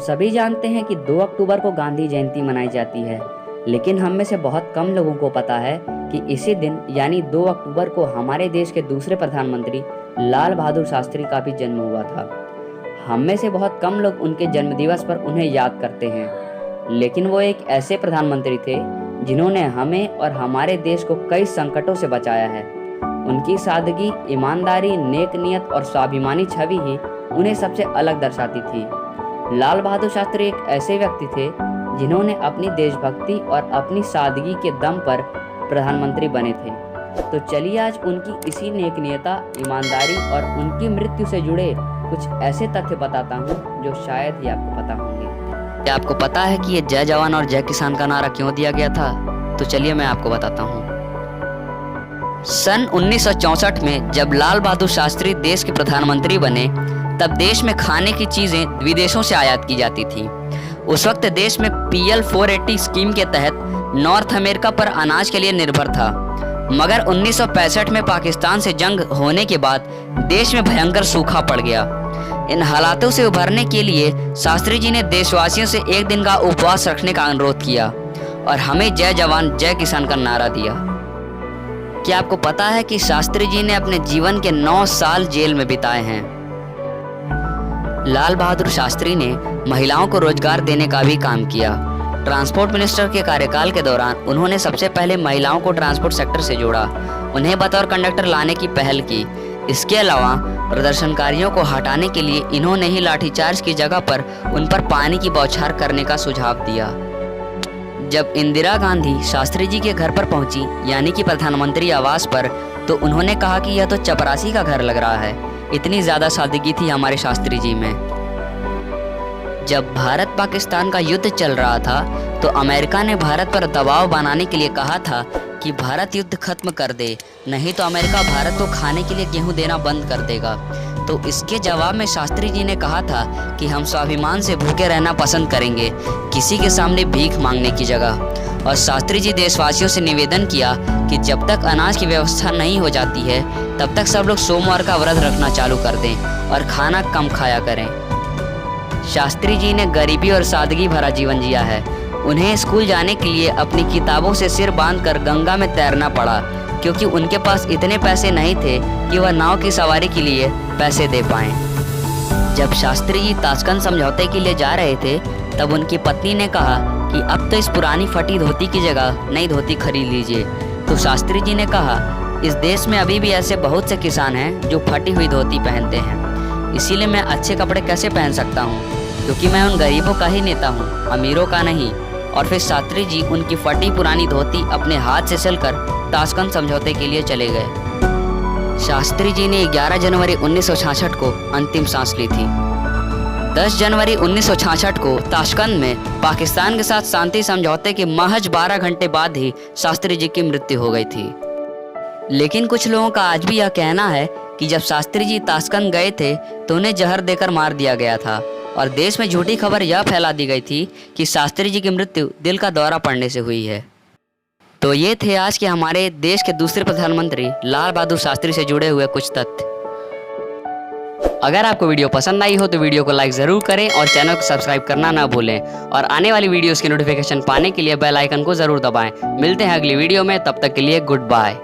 सभी जानते हैं कि 2 अक्टूबर को गांधी जयंती मनाई जाती है, लेकिन हम में से बहुत कम लोगों को पता है कि इसी दिन यानी 2 अक्टूबर को हमारे देश के दूसरे प्रधानमंत्री लाल बहादुर शास्त्री का भी जन्म हुआ था। हम में से बहुत कम लोग उनके जन्मदिवस पर उन्हें याद करते हैं, लेकिन वो एक ऐसे प्रधानमंत्री थे जिन्होंने हमें और हमारे देश को कई संकटों से बचाया है। उनकी सादगी, ईमानदारी, नेक नियत और स्वाभिमानी छवि ही उन्हें सबसे अलग दर्शाती थी। लाल बहादुर शास्त्री एक ऐसे व्यक्ति थे जिन्होंने अपनी देशभक्ति और अपनी सादगी के दम पर प्रधानमंत्री बने थे। तो चलिए आज उनकी इसी नेकनियता, ईमानदारी और उनकी मृत्यु से जुड़े कुछ ऐसे तथ्य बताता हूँ जो शायद ही आपको पता होंगे। क्या आपको पता है कि ये जय जवान और जय किसान का नारा क्यों दिया गया था? तो चलिए मैं आपको बताता हूँ। सन 1964 में जब लाल बहादुर शास्त्री देश के प्रधानमंत्री बने, तब देश में खाने की चीजें विदेशों से आयात की जाती थी। उस वक्त देश में PL 480 स्कीम के तहत नॉर्थ अमेरिका पर अनाज के लिए निर्भर था, मगर 1965 में पाकिस्तान से जंग होने के बाद देश में भयंकर सूखा पड़ गया। इन हालातों से उभरने के लिए शास्त्री जी ने देशवासियों से एक दिन का उपवास रखने का अनुरोध किया और हमें जय जवान जय किसान का नारा दिया। क्या आपको पता है कि शास्त्री जी ने अपने जीवन के 9 साल जेल में बिताए हैं? लाल बहादुर शास्त्री ने महिलाओं को रोजगार देने का भी काम किया। ट्रांसपोर्ट मिनिस्टर के कार्यकाल के दौरान उन्होंने सबसे पहले महिलाओं को ट्रांसपोर्ट सेक्टर से जोड़ा, उन्हें बतौर कंडक्टर लाने की पहल की। इसके अलावा प्रदर्शनकारियों को हटाने के लिए इन्होंने ही लाठीचार्ज की जगह पर उन पर पानी की बौछार करने का सुझाव दिया। जब इंदिरा गांधी शास्त्री जी के घर पर पहुंची, यानी कि प्रधानमंत्री आवास पर, तो उन्होंने कहा कि यह तो चपरासी का घर लग रहा है। इतनी ज्यादा सादगी थी हमारे शास्त्री जी में। जब भारत पाकिस्तान का युद्ध चल रहा था, तो अमेरिका ने भारत पर दबाव बनाने के लिए कहा था कि भारत युद्ध खत्म कर दे, नहीं तो अमेरिका भारत को खाने के लिए गेहूं देना बंद कर देगा। तो इसके जवाब में शास्त्री जी ने कहा था कि हम स्वाभिमान से भूखे रहना पसंद करेंगे, किसी के सामने भीख मांगने की जगह। और शास्त्री जी देशवासियों से निवेदन किया कि जब तक अनाज की व्यवस्था नहीं हो जाती है, तब तक सब लोग सोमवार का व्रत रखना चालू कर दें और खाना कम खाया करें। शास्त्री जी ने गरीबी और सादगी भरा जीवन जिया है। उन्हें स्कूल जाने के लिए अपनी किताबों से सिर बांधकर गंगा में तैरना पड़ा, क्योंकि उनके पास इतने पैसे नहीं थे कि वह नाव की सवारी के लिए पैसे दे पाएं। जब शास्त्री जी ताशकंद समझौते के लिए जा रहे थे, तब उनकी पत्नी ने कहा कि अब तो इस पुरानी फटी धोती की जगह नई धोती खरीद लीजिए। तो शास्त्री जी ने कहा, इस देश में अभी भी ऐसे बहुत से किसान हैं जो फटी हुई धोती पहनते हैं, इसीलिए मैं अच्छे कपड़े कैसे पहन सकता हूँ, क्योंकि मैं उन गरीबों का ही नेता हूँ, अमीरों का नहीं। और फिर शास्त्री जी उनकी फटी पुरानी धोती अपने हाथ से सिलकर ताशकंद समझौते के लिए चले गए। शास्त्री जी ने 11 जनवरी 1966 को अंतिम सांस ली थी। 10 जनवरी 1966 को ताशकंद में पाकिस्तान के साथ शांति समझौते के महज 12 घंटे बाद ही शास्त्री जी की मृत्यु हो गई थी। लेकिन कुछ लोगों का आज भी यह कहना है कि जब शास्त्री जी ताशकंद गए थे तो उन्हें जहर देकर मार दिया गया था, और देश में झूठी खबर यह फैला दी गई थी कि शास्त्री जी की मृत्यु दिल का दौरा पड़ने से हुई है। तो ये थे आज के हमारे देश के दूसरे प्रधानमंत्री लाल बहादुर शास्त्री से जुड़े हुए कुछ तथ्य। अगर आपको वीडियो पसंद आई हो तो वीडियो को लाइक ज़रूर करें और चैनल को सब्सक्राइब करना ना भूलें, और आने वाली वीडियोस की नोटिफिकेशन पाने के लिए बेल आइकन को ज़रूर दबाएं। मिलते हैं अगली वीडियो में, तब तक के लिए गुड बाय।